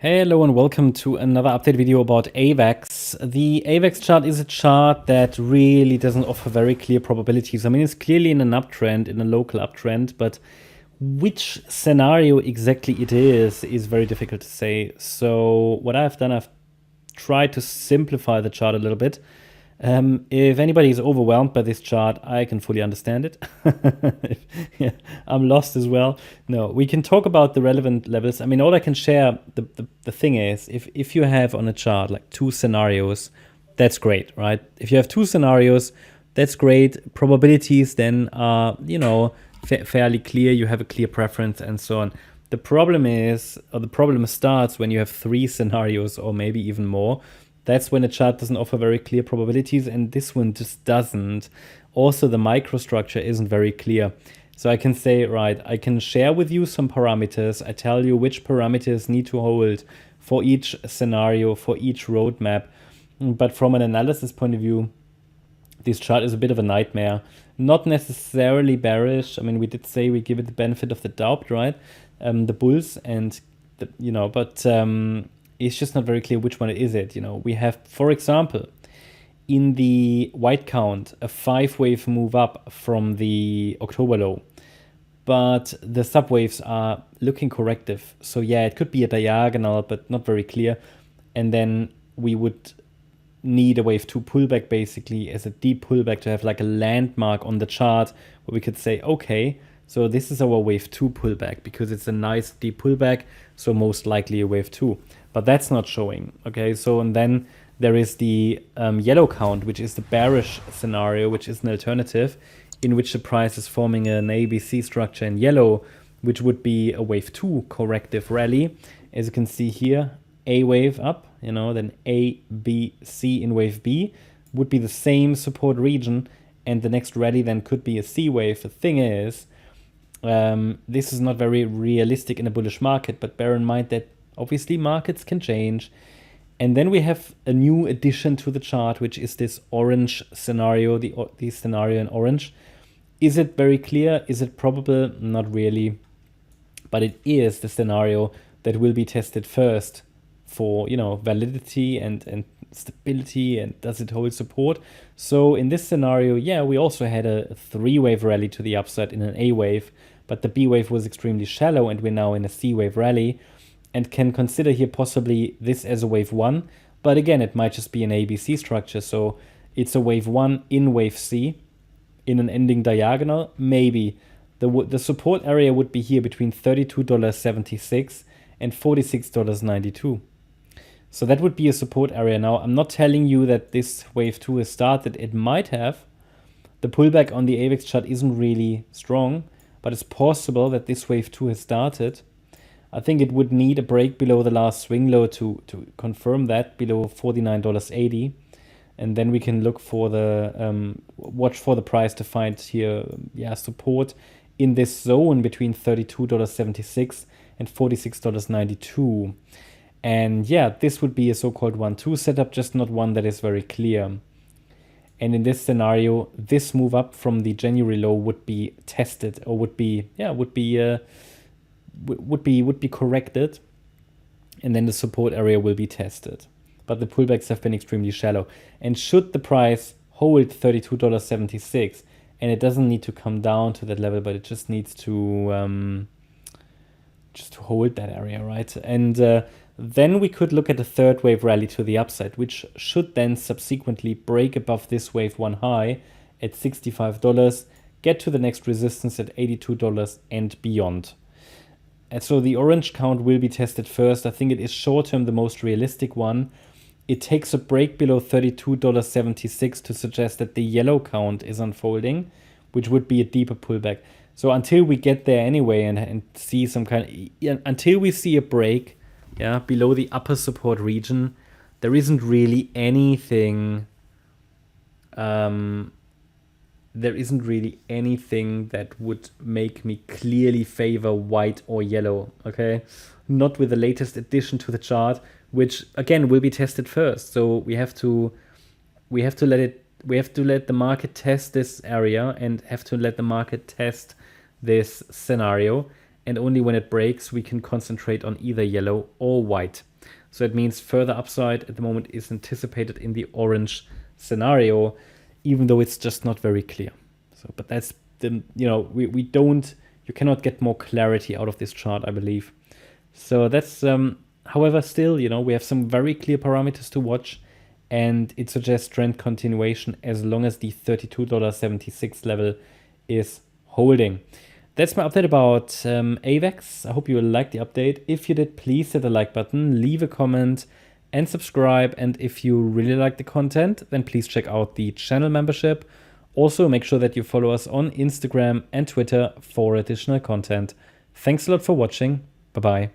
Hello and welcome to another update video about AVAX. The AVAX chart is a chart that really doesn't offer very clear probabilities. I mean, it's clearly in an uptrend, in a local uptrend, but which scenario exactly it is very difficult to say. So what I've done, I've tried to simplify the chart a little bit. If anybody is overwhelmed by this chart, I can fully understand it. Yeah, I'm lost as well. No, we can talk about the relevant levels. I mean, all I can share, the thing is, if you have on a chart like two scenarios, that's great, right? If you have two scenarios, that's great. Probabilities then are, fairly clear. You have a clear preference and so on. The problem is, or the problem starts when you have three scenarios or maybe even more. That's when a chart doesn't offer very clear probabilities, and this one just doesn't. Also, the microstructure isn't very clear. So I can say, right, I can share with you some parameters. I tell you which parameters need to hold for each scenario, for each roadmap. But from an analysis point of view, this chart is a bit of a nightmare. Not necessarily bearish. I mean, we did say we give it the benefit of the doubt, right? The bulls and, but it's just not very clear which one is it. We have, for example, in the white count, a 5-wave move up from the October low. But the subwaves are looking corrective. So yeah, it could be a diagonal, but not very clear. And then we would need a wave 2 pullback basically as a deep pullback to have like a landmark on the chart where we could say, okay, so this is our wave 2 pullback because it's a nice deep pullback. So most likely a wave 2. But that's not showing. Okay, so and then there is the yellow count, which is the bearish scenario, which is an alternative in which the price is forming an ABC structure in yellow, which would be a wave 2 corrective rally. As you can see here, A wave up, then A, B, C in wave B would be the same support region, and the next rally then could be a C wave. The thing is, this is not very realistic in a bullish market, but bear in mind that obviously markets can change. And then we have a new addition to the chart, which is this orange scenario, the scenario in orange. Is it very clear? Is it probable? Not really. But it is the scenario that will be tested first for, validity and stability, and does it hold support? So in this scenario, yeah, we also had a 3-wave rally to the upside in an A wave, but the B wave was extremely shallow, and we're now in a C wave rally. And can consider here possibly this as a wave 1. But again, it might just be an ABC structure. So it's a wave 1 in wave C in an ending diagonal. Maybe. The support area would be here between $32.76 and $46.92. So that would be a support area. Now, I'm not telling you that this wave 2 has started. It might have. The pullback on the AVAX chart isn't really strong, but it's possible that this wave 2 has started. I think it would need a break below the last swing low to confirm that, below $49.80. And then we can look for the, watch for the price to find here, support in this zone between $32.76 and $46.92. And yeah, this would be a so-called 1-2 setup, just not one that is very clear. And in this scenario, this move up from the January low would be tested, or would be corrected, and then the support area will be tested. But the pullbacks have been extremely shallow. And should the price hold $32.76, and it doesn't need to come down to that level, but it just needs to hold that area, right? And then we could look at a 3rd wave rally to the upside, which should then subsequently break above this wave 1 high at $65, get to the next resistance at $82 and beyond. And so the orange count will be tested first. I think it is short-term the most realistic one. It takes a break below $32.76 to suggest that the yellow count is unfolding, which would be a deeper pullback. So until we get there anyway and see some until we see a break, below the upper support region, there isn't really anything. There isn't really anything that would make me clearly favor white or yellow, okay? Not with the latest addition to the chart, which again will be tested first. So we have to let the market test this area, and have to let the market test this scenario. and only when it breaks we can concentrate on either yellow or white. So it means further upside at the moment is anticipated in the orange scenario, even though it's just not very clear. So, but that's the, you cannot get more clarity out of this chart, I believe. So that's, however, still, we have some very clear parameters to watch, and it suggests trend continuation as long as the $32.76 level is holding. That's my update about AVAX. I hope you liked the update. If you did, please hit the like button, leave a comment, and subscribe. And if you really like the content, then please check out the channel membership. Also, make sure that you follow us on Instagram and Twitter for additional content. Thanks a lot for watching. Bye-bye.